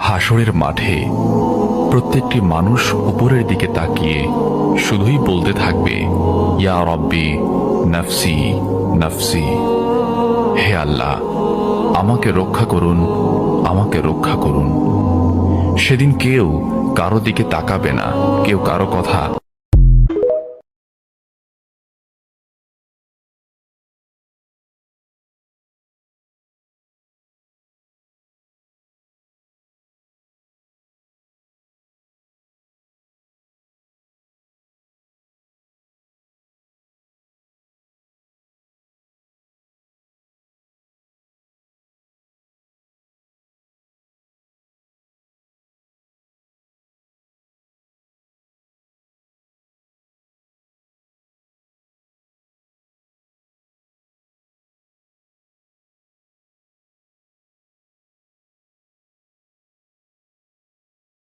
হাসরের মাঠে প্রত্যেকটি মানুষ উপরের দিকে তাকিয়ে শুধুই বলতে থাকবে, ইয়া রব্বি নফসি নফসি। হে আল্লাহ, আমাকে রক্ষা করুন, আমাকে রক্ষা করুন। সেদিন কেউ কারো দিকে তাকাবে না, কেউ কারো কথা